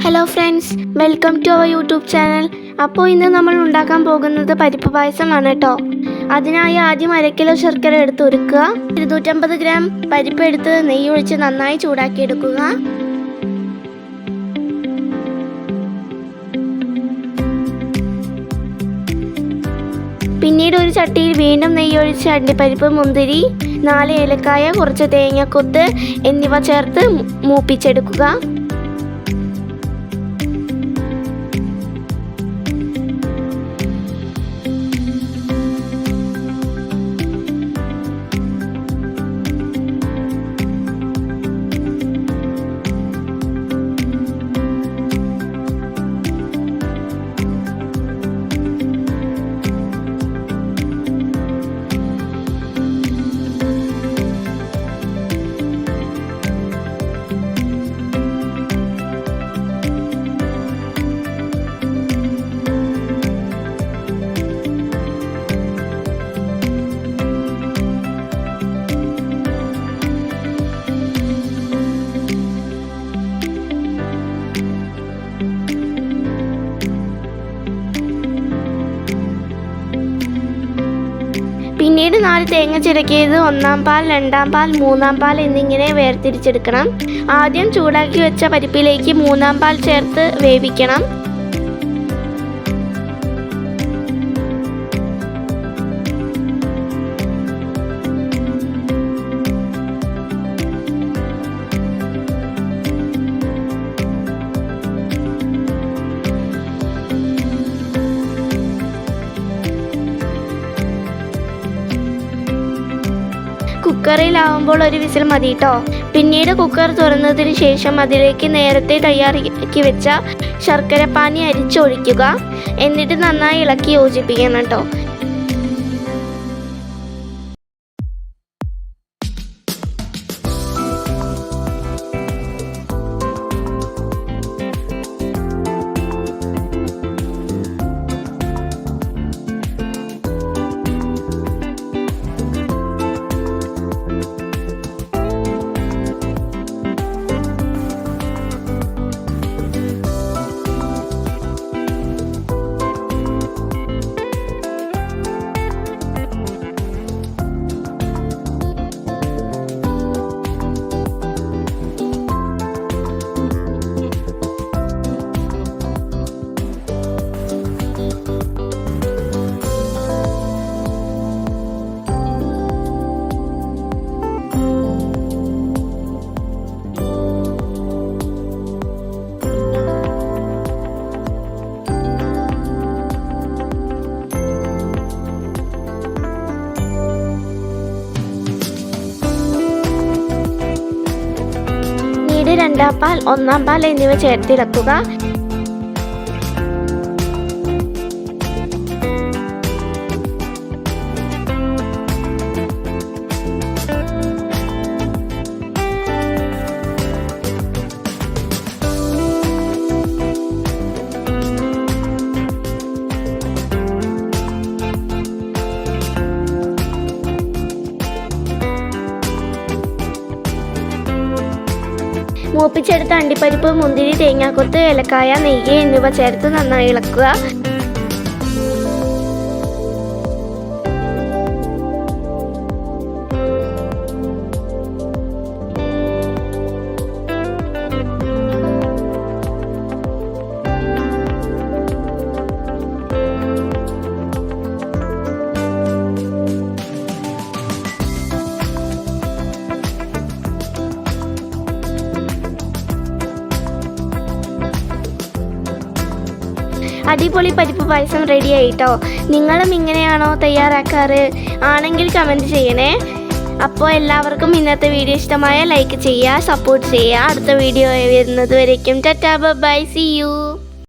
Hello friends, welcome to our YouTube channel. അപ്പോൾ ഇന്ന് നമ്മൾ ഉണ്ടാക്കാൻ പോകുന്നത് പരിപ്പ് പായസമാണ് കേട്ടോ. അതിനായി ആദ്യം 1 കിലോ ശർക്കര എടുത്ത് ഉരുക്കുക. 250 ഗ്രാം പരിപ്പ് എടുത്ത് നെയ്യ് ഒഴിച്ച് നന്നായി ചൂടാക്കി എടുക്കുക. പിന്നീട് ഒരു ചട്ടിയിൽ വീണ്ടും നെയ്യ് ഒഴിച്ച് അണ്ടിപ്പരിപ്പ്, മുന്തിരി, 4 ഏലക്കായ, കുറച്ച് തേങ്ങക്കൊത്ത് എന്നിവ ചേർത്ത് മൂപ്പിച്ചെടുക്കുക. പിന്നീട് 4 തേങ്ങ ചിരകിയത് 1-ാം പാൽ, 2-ാം പാൽ, 3-ാം പാൽ എന്നിങ്ങനെ വേർതിരിച്ചെടുക്കണം. ആദ്യം ചൂടാക്കി വെച്ച പരിപ്പിലേക്ക് 3-ാം പാൽ ചേർത്ത് വേവിക്കണം. കുക്കറിലാവുമ്പോൾ ഒരു വിസിൽ മതി കേട്ടോ. പിന്നീട് കുക്കർ തുറന്നതിന് ശേഷം അതിലേക്ക് നേരത്തെ തയ്യാറാക്കി വെച്ച ശർക്കര പാനി അരിച്ചൊഴിക്കുക. എന്നിട്ട് നന്നായി ഇളക്കി യോജിപ്പിക്കണം കേട്ടോ. പിന്നീട് 2-ാം പാൽ, 1-ാം പാൽ എന്നിവ ചേർത്തിളക്കുക. മൂപ്പിച്ചെടുത്ത അണ്ടിപ്പരിപ്പ്, മുന്തിരി, തേങ്ങാക്കൊത്ത്, ഏലക്കായ, നെയ്യ് എന്നിവ ചേർത്ത് നന്നായി ഇളക്കുക. അടിപൊളി പരിപ്പ് പായസം റെഡി ആയിട്ടോ. നിങ്ങളും ഇങ്ങനെയാണോ തയ്യാറാക്കാറ്? ആണെങ്കിൽ കമൻറ്റ് ചെയ്യണേ. അപ്പോൾ എല്ലാവർക്കും ഇന്നത്തെ വീഡിയോ ഇഷ്ടമായ ലൈക്ക് ചെയ്യുക, സപ്പോർട്ട് ചെയ്യുക. അടുത്ത വീഡിയോ വരുന്നത് വരയ്ക്കും ടാറ്റാ ബൈ, സീ യു.